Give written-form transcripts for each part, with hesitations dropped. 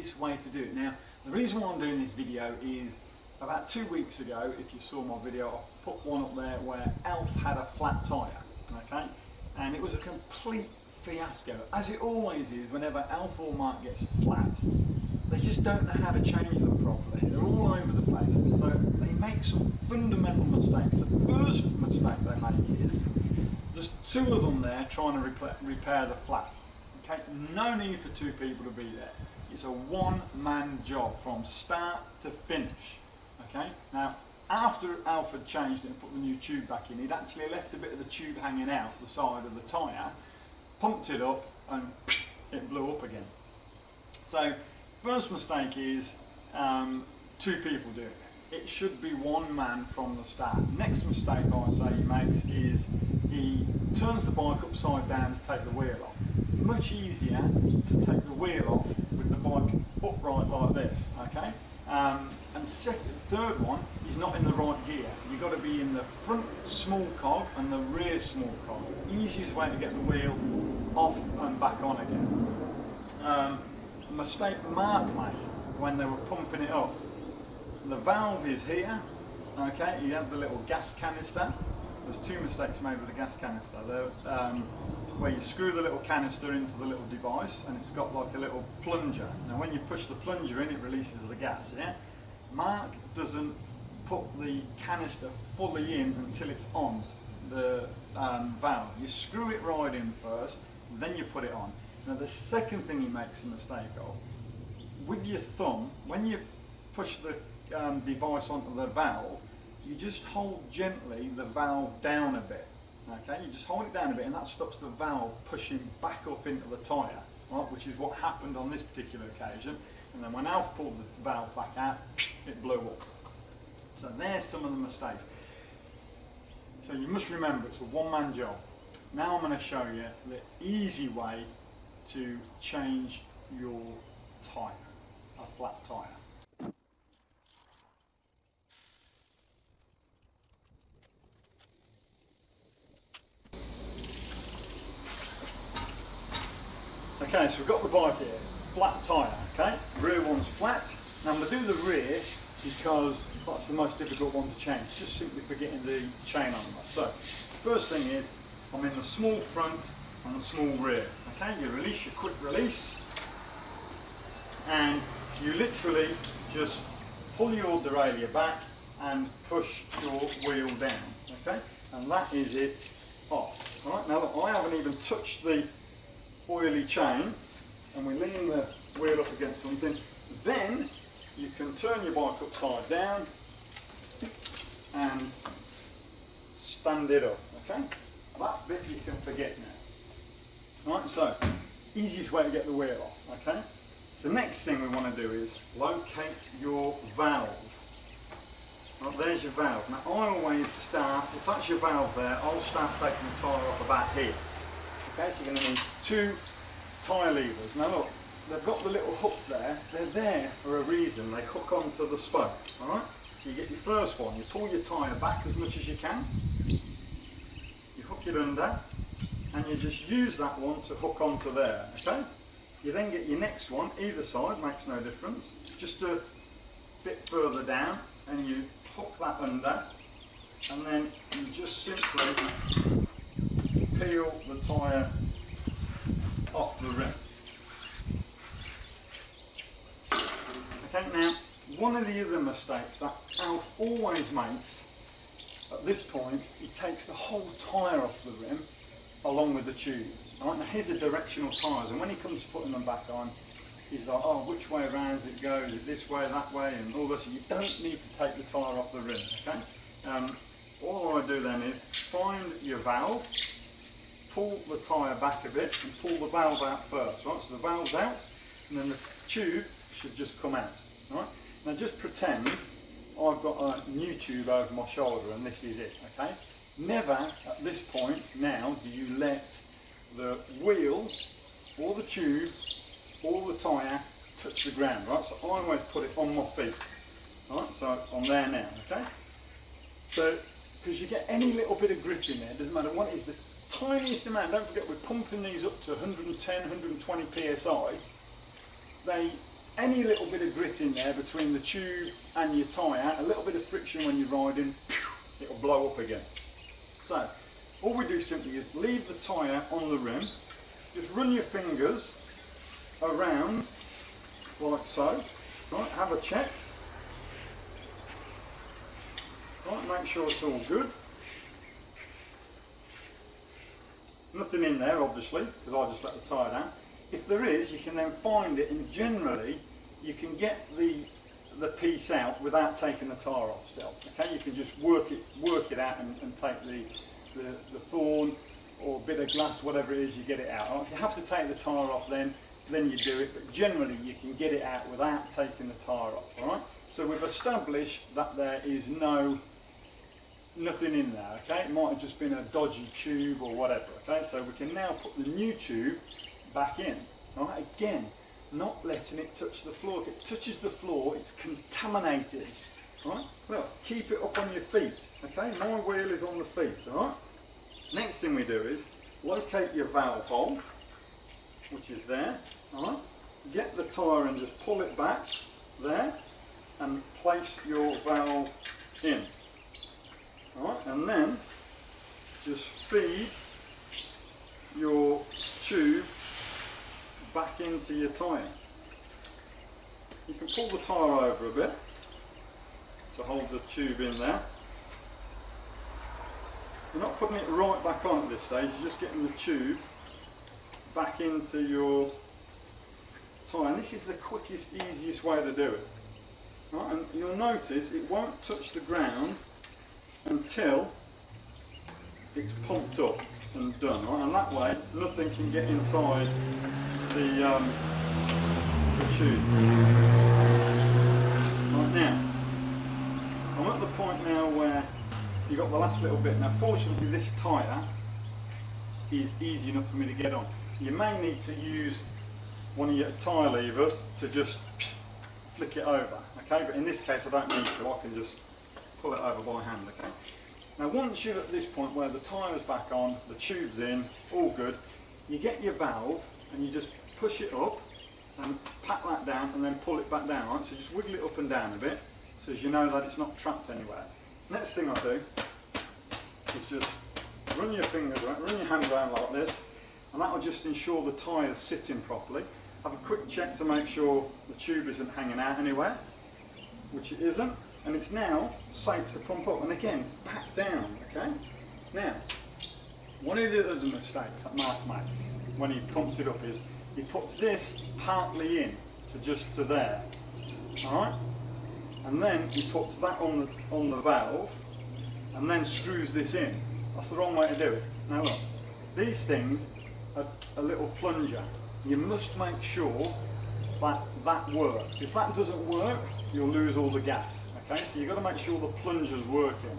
easiest way to do it. Now, the reason why I'm doing this video is about 2 weeks ago, if you saw my video, I put one up there where Alf had a flat tyre, okay? And it was a complete fiasco, as it always is whenever Alf or Mark gets flat. They just don't know how to change them properly. They're all over the place. So they make some fundamental mistakes. The first mistake they make is, there's 2 of them there trying to repair the flat. Okay, no need for 2 people to be there. It's a one-man job from start to finish. Okay, now after Alf had changed it and put the new tube back in, he'd actually left a bit of the tube hanging out the side of the tyre, pumped it up, and it blew up again. So first mistake is 2 people doing it. It should be one man from the start. Next mistake I say he makes is he turns the bike upside down to take the wheel off. Much easier to take the wheel off with the bike upright like this, okay? And third one, he's not in the right gear. You've got to be in the front small cog and the rear small cog. Easiest way to get the wheel off and back on again. A mistake Mark made when they were pumping it up. The valve is here, okay? You have the little gas canister. There's 2 mistakes made with the gas canister. Where you screw the little canister into the little device and it's got like a little plunger. Now when you push the plunger in, it releases the gas, yeah? Mark doesn't put the canister fully in until it's on the valve. You screw it right in first, then you put it on. Now the second thing he makes a mistake of, with your thumb, when you push the device onto the valve, you just hold gently the valve down a bit. Okay, you just hold it down a bit and that stops the valve pushing back up into the tyre, right, which is what happened on this particular occasion. And then when Alf pulled the valve back out, it blew up. So there's some of the mistakes. So you must remember it's a one-man job. Now I'm going to show you the easy way to change your tyre, a flat tyre. Okay, so we've got the bike here, flat tyre, okay? Rear one's flat. Now I'm going to do the rear because that's the most difficult one to change, just simply for getting the chain on there. So, first thing is, I'm in the small front and the small rear, okay? You release your quick release and you literally just pull your derailleur back and push your wheel down, okay? And that is it off. All right, now look, I haven't even touched the oily chain and we lean the wheel up against something, then you can turn your bike upside down and stand it up, okay? That bit you can forget now. Right, so easiest way to get the wheel off, okay? So next thing we want to do is locate your valve. Right, there's your valve. Now I always start, if that's your valve there, I'll start taking the tyre off about here. Okay, so you're going to need 2 tyre levers. Now look, they've got the little hook there. They're there for a reason. They hook onto the spoke. All right. So you get your first one. You pull your tyre back as much as you can. You hook it under, and you just use that one to hook onto there. Okay. You then get your next one. Either side makes no difference. Just a bit further down, and you hook that under, and then you just simply peel the tyre off the rim. Okay, now one of the other mistakes that Alf always makes at this point, he takes the whole tyre off the rim along with the tube. Right, now here's the directional tyres, and when he comes to putting them back on, he's like, oh, which way around does it go? Is it this way, that way, and all this? You don't need to take the tyre off the rim, okay? All I do then is find your valve, pull the tyre back a bit and pull the valve out first, right? So the valve's out and then the tube should just come out, right? Now just pretend I've got a new tube over my shoulder and this is it, okay? Never at this point now do you let the wheel or the tube or the tyre touch the ground, right? So I always put it on my feet, right? So I'm there now, okay? So, because you get any little bit of grip in there, doesn't matter what it is, the tiniest amount. Don't forget we're pumping these up to 110, 120 psi. any little bit of grit in there between the tube and your tyre, a little bit of friction when you're riding, it'll blow up again. So all we do simply is leave the tyre on the rim, just run your fingers around like so, right, have a check, right, make sure it's all good. Nothing in there obviously, because I just let the tyre down. If there is, you can then find it, and generally you can get the piece out without taking the tyre off still. Okay, you can just work it out and take the thorn or bit of glass, whatever it is, you get it out. If you have to take the tyre off, then you do it, but generally you can get it out without taking the tyre off. All right. So we've established that there is nothing in there. Okay, it might have just been a dodgy tube or whatever. Okay, so we can now put the new tube back in. All right. Again, not letting it touch the floor. If it touches the floor, it's contaminated. All right. Well, keep it up on your feet. Okay, my wheel is on the feet. All right. Next thing we do is locate your valve hole, which is there. All right. Get the tyre and just pull it back there, and place your valve in. All right, and then just feed your tube back into your tyre. You can pull the tyre over a bit to hold the tube in there. You're not putting it right back on at this stage, you're just getting the tube back into your tyre. And this is the quickest, easiest way to do it. Right, and you'll notice it won't touch the ground until it's pumped up and done, right? And that way nothing can get inside the tube. Right, now I'm at the point now where you've got the last little bit. Now fortunately this tyre is easy enough for me to get on. You may need to use one of your tyre levers to just flick it over, okay? But in this case I don't need to, I can just pull it over by hand, okay? Now once you're at this point where the tyre's back on, the tube's in, all good, you get your valve and you just push it up and pat that down and then pull it back down, right? So just wiggle it up and down a bit so as you know that it's not trapped anywhere. Next thing I do is just run your fingers around, run your hand around like this, and that will just ensure the tyre's sitting properly. Have a quick check to make sure the tube isn't hanging out anywhere, which it isn't. And it's now safe to pump up, and again it's packed down, okay? Now, one of the other mistakes that Mark makes when he pumps it up is he puts this partly in to there, alright? And then he puts that on the valve and then screws this in. That's the wrong way to do it. Now look, these things are a little plunger. You must make sure that works. If that doesn't work, you'll lose all the gas. Okay, so you've got to make sure the plunger's working.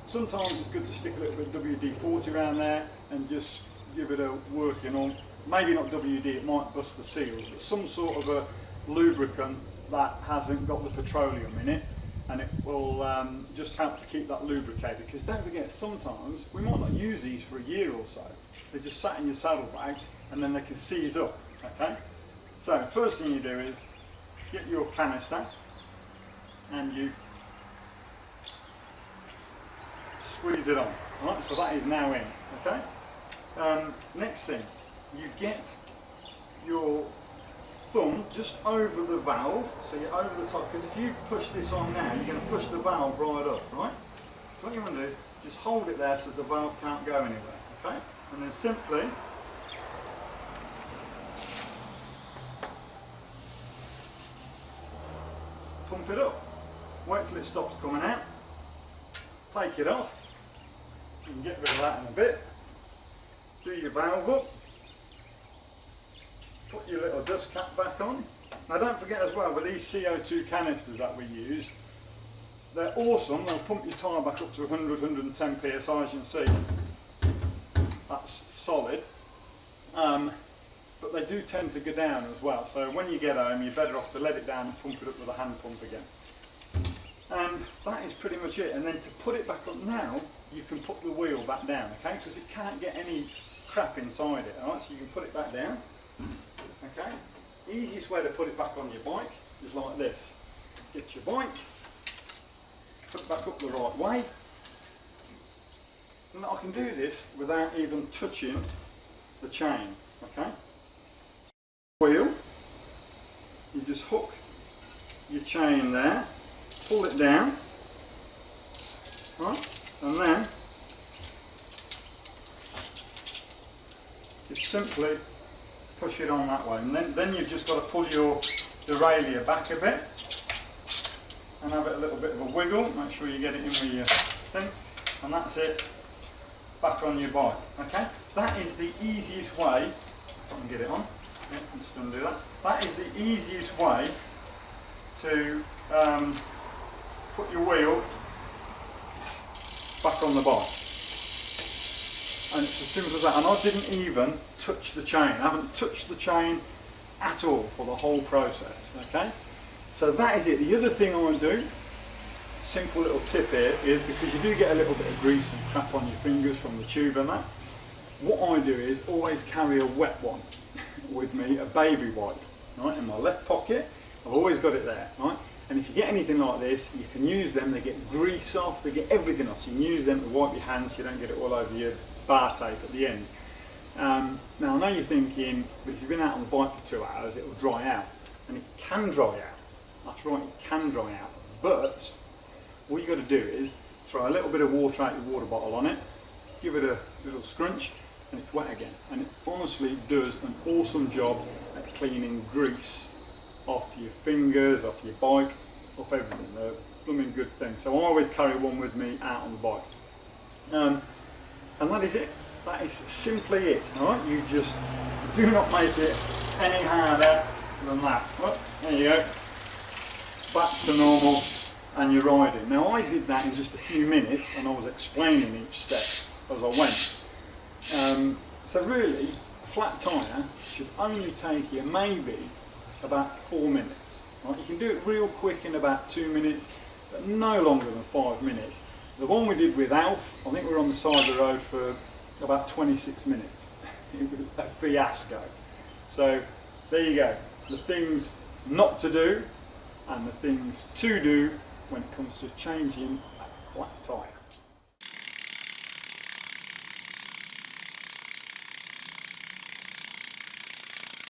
Sometimes it's good to stick a little bit of WD-40 around there and just give it a working, or maybe not WD, it might bust the seals, but some sort of a lubricant that hasn't got the petroleum in it, and it will just help to keep that lubricated. Because don't forget, sometimes we might not use these for a year or so. They're just sat in your saddlebag and then they can seize up, okay? So first thing you do is get your canister and you squeeze it on. Right, so that is now in, okay? Next thing, you get your thumb just over the valve, so you're over the top, because if you push this on now, you're going to push the valve right up, right? So what you want to do is just hold it there so the valve can't go anywhere, okay? And then simply pump it up. Wait till it stops coming out, take it off, you can get rid of that in a bit, do your valve up, put your little dust cap back on. Now don't forget as well, with these CO2 canisters that we use, they're awesome. They'll pump your tyre back up to 100, 110 psi, as you can see. That's solid. But they do tend to go down as well. So when you get home, you're better off to let it down and pump it up with a hand pump again. And that is pretty much it. And then to put it back up now, you can put the wheel back down, okay? Because it can't get any crap inside it, all right? So you can put it back down, okay? The easiest way to put it back on your bike is like this. Get your bike, put it back up the right way, and I can do this without even touching the chain, okay? Wheel, you just hook your chain there, pull it down, right, and then just simply push it on that way, and then you've just got to pull your derailleur back a bit and have it a little bit of a wiggle, make sure you get it in with your thing, and that's it, back on your bike, okay? That is the easiest way, if I can get it on, yeah, I can still do that. That is the easiest way to put your wheel back on the bike. And it's as simple as that, and I didn't even touch the chain. I haven't touched the chain at all for the whole process, okay? So that is it. The other thing I do, simple little tip here, is because you do get a little bit of grease and crap on your fingers from the tube and that, what I do is always carry a wet one with me, a baby wipe, right, in my left pocket. I've always got it there, right? And if you get anything like this, you can use them, they get grease off, they get everything off, so you can use them to wipe your hands so you don't get it all over your bar tape at the end. Now I know you're thinking, but if you've been out on the bike for 2 hours, it'll dry out. And it can dry out. That's right, it can dry out. But all you've got to do is throw a little bit of water out your water bottle on it, give it a little scrunch, and it's wet again. And it honestly does an awesome job at cleaning grease off your fingers, off your bike, off everything. They're a blooming good thing. So I always carry one with me out on the bike. And that is it. That is simply it. Alright, you just do not make it any harder than that. Well, there you go. Back to normal, and you're riding. Now I did that in just a few minutes, and I was explaining each step as I went. So really, a flat tyre should only take you maybe about 4 minutes. Right? You can do it real quick in about 2 minutes, but no longer than 5 minutes. The one we did with Alf, I think we were on the side of the road for about 26 minutes. It was a fiasco. So there you go. The things not to do and the things to do when it comes to changing a flat tyre.